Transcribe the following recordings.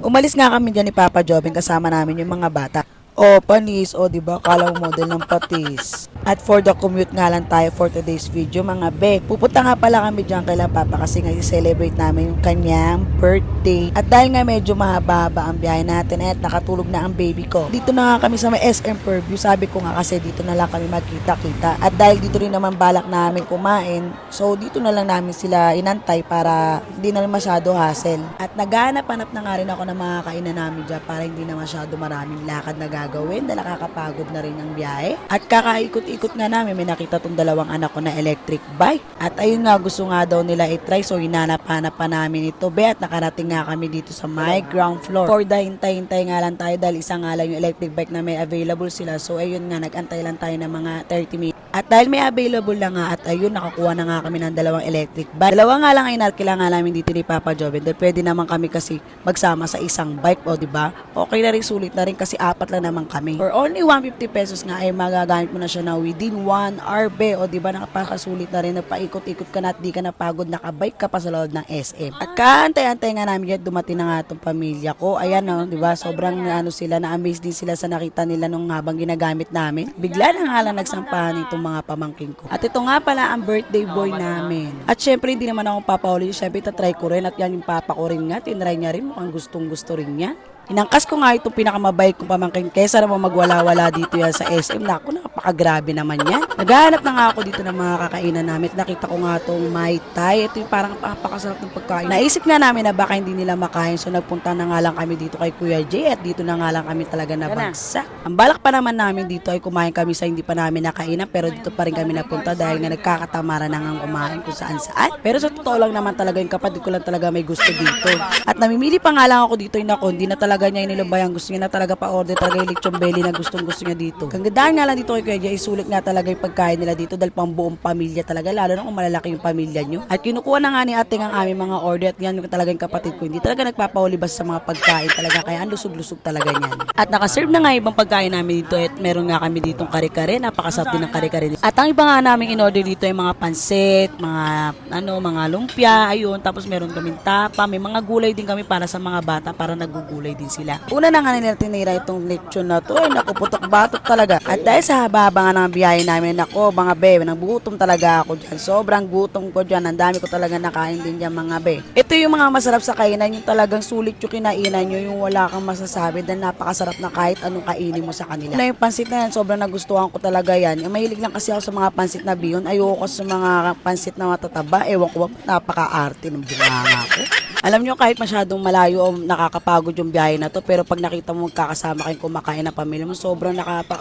Umalis nga kami dyan ni Papa Jobin kasama namin yung mga bata. O, panis, o diba, kala mo model ng patis. At for the commute nga lang tayo for today's video mga be. Pupunta nga pala kami dyan kay Papa kasi nga i-celebrate namin yung kanyang birthday. At dahil nga medyo mahaba-haba ang biyahe natin at nakatulog na ang baby ko. Dito na nga kami sa may SM Purview. Sabi ko nga kasi dito na lang kami magkita-kita. At dahil dito rin naman balak namin kumain, so dito na lang namin sila inantay para hindi na masyado hassle. At naghahanap-hanap na nga rin ako ng mga kainan namin dyan para hindi na masyado maraming lakad na gagawin dahil nakakapagod na rin ang biyahe. At kakaikot-ikot nga namin, may nakita tong dalawang anak ko na electric bike. At ayun nga, gusto nga daw nila i-try, so hinanap-hanap pa namin ito, be. At nakarating nga kami dito sa my ground floor. For the hintay-hintay nga lang tayo dahil isa nga lang yung electric bike na may available sila. So ayun nga, nag-antay lang tayo ng mga 30 minutes. At dahil may available lang nga, at ayun, nakakuha na nga kami ng dalawang electric bike. Dalawa nga lang ay narkila nga namin dito ni Papa Jobin. Dahil pwede naman kami kasi magsama sa isang bike, o diba? Okay na rin, sulit na rin kasi apat lang naman kami. For only 150 pesos nga ay magagamit mo na siya na within 1 hour, be. O diba, nakapakasulit na rin, nagpaikot-ikot ka na at di ka napagod, nakabike ka pa sa loob ng SM. At kaantay-antay nga namin yan, dumating na nga itong pamilya ko. Ayan, no, diba? Sobrang sila, na-amaze din sila sa nakita nila nung habang ginagamit namin. Bigla na nga lang nagsampahan itong mga pamangkin ko. At ito nga pala ang birthday boy namin. At syempre, hindi naman akong papahuli. Syempre, tatry ko rin. At yan yung papa ko rin nga. Tinry niya rin. Mukhang gustong-gusto rin niya. Inangkas ko nga itong pinakamabait kong pamangkin kesa naman magwala-wala dito yan sa SM. Naku, napakagrabe naman yan. Naghahanap na nga ako dito ng mga kakainan namin. Nakita ko nga itong Mai Tai. Ito yung parang napakasarap ng pagkain. Naisip nga namin na baka hindi nila makain. So nagpunta na nga lang kami dito kay Kuya Jay. At dito na nga lang kami talaga nabagsak. Ang balak pa naman namin dito ay kumain kami sa hindi pa namin nakainan. Pero dito pa rin kami napunta dahil nga nagkakatamaran na nga kumain kung saan-saan. Pero sa totoo lang naman talaga yung kapatid ko lang talaga may gusto dito. At namimili pa nga lang ako dito. Hindi na talaga niya inilubayan, gusto niya na talaga pa-order talaga yung lechon belly na gustong gusto niya dito. Kagandaan nga lang dito kay Kuya Jay, isulit nga talaga yung pagkain nila dito dahil pang buong pamilya talaga, lalo na kung malalaki yung pamilya nyo. At kinukuha na nga ni ate ang aming mga order at yan yung talaga yung kapatid ko. Hindi talaga nagpapaulibas sa mga pagkain talaga, kaya ang lusog-lusog talaga niyan. At nakaserve na nga ibang pagkain namin dito at meron nga kami ditong kare-kare, napakasarap din ng kare-kare. At ang iba nga namin in-order dito ay mga pansit, mga lumpia, ayun, tapos meron kaming tapa, may mga gulay din kami para sa mga bata para nagugulay din sila. Una na nga nila tinira itong lechon na to. Ay, naku, putok-batok talaga. At dahil sa haba-haba nga ng biyahe namin, naku, mga be, nagbugutom talaga ako dyan. Sobrang gutom ko dyan. Ang dami ko talaga nakain din dyan, mga be. Ito yung mga masarap sa kainan, yung talagang sulit yung kinainan nyo, yung wala kang masasabi dahil napakasarap na kahit anong kainin mo sa kanila. Yung pansit na yan, sobrang nagustuhan ko talaga yan. Yung mahilig lang kasi ako sa mga pansit na bihon. Ayoko sa mga pansit na matataba. Ewan ko, napaka-arte ng bunganga ko. Alam nyo, kahit masyadong malayo o nakakapagod yung biyahe na to, pero pag nakita mo magkakasama kayong kumakain ng pamilya mo, sobrang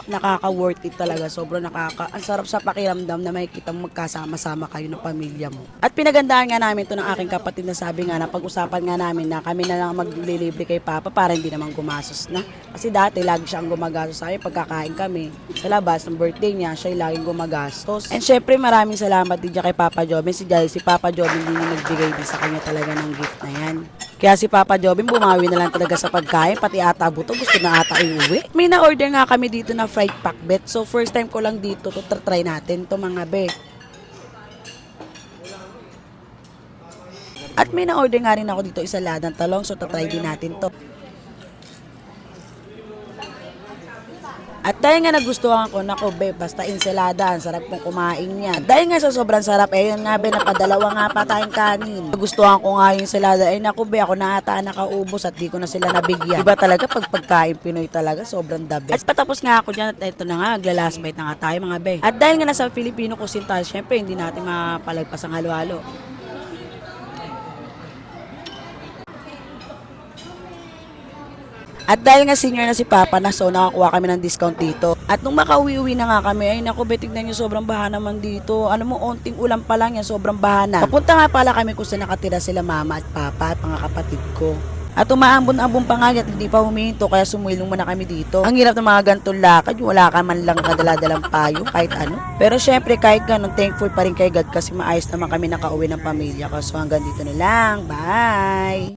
nakaka-worth it talaga. Sobrang ang sarap sa pakiramdam na makikita mo magkasama-sama kayo ng pamilya mo. At pinagandaan nga namin to ng aking kapatid na sabi nga na pag-usapan nga namin na kami na lang maglilibre kay Papa para hindi naman gumasos na. Kasi dati lagi siyang gumagastos sa akin pagkakain kami sa labas ng birthday niya, siya laging gumagastos. And syempre maraming salamat din dyan kay Papa Jobin. Si Papa Jobin din yung nagbigay din sa kanya talaga ng gift na yan. Kaya si Papa Jobin bumawi na lang talaga sa pagkain, pati ata buto gusto na ata iuwi. May na-order nga kami dito na fried pakbet. So first time ko lang dito, to try natin to mga be. At may na-order nga rin ako dito isa ladang talong, so try din natin to. At dahil nga nagustuhan ko, nako be, basta ensalada, ang sarap kong kumain niya. At dahil nga sa sobrang sarap, ayun nga be, napadalawa nga pa tayong kanin. Nagustuhan ko nga yung ensalada, ay nako be, ako na ata nakaubos at di ko na sila nabigyan. Iba talaga pag pagkain Pinoy talaga, sobrang the best. At patapos nga ako dyan, at ito na nga, magla-last bite na nga tayo mga be. At dahil nga nasa Filipino cuisine tayo, syempre hindi natin mapalagpas ang halo-halo. At dahil nga senior na si Papa na, so nakakuha kami ng discount dito. At nung makauwi-uwi na nga kami, ay naku be, tignan nyo, sobrang baha naman dito. Ano mo, onting ulan pa lang yan, sobrang baha na. Papunta nga pala kami kung saan nakatira sila Mama at Papa at mga kapatid ko. At umaambon-ambon pa nga at hindi pa huminto, kaya sumulong muna kami dito. Ang hirap ng mga gantong lakad, wala ka man lang kadala-dalang payo, kahit ano. Pero syempre kahit ganun, thankful pa rin kay God kasi maayos naman kami nakauwi ng pamilya ko. So hanggang dito na lang, bye!